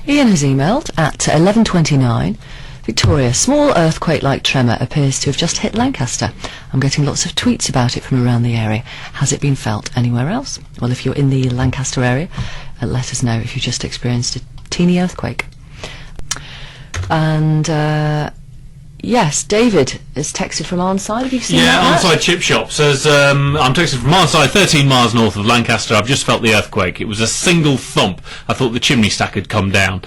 Ian has emailed at 11:29. Victoria, small earthquake-like tremor appears to have just hit Lancaster. I'm getting lots of tweets about it from around the area. Has it been felt anywhere else? Well, if you're in the Lancaster area, let us know if you just experienced a teeny earthquake. And yes, David has texted from Arnside. Have you seen that? Arnside Chip Shop says, I'm texting from Arnside, 13 miles north of Lancaster. I've just felt the earthquake. It was a single thump. I thought the chimney stack had come down.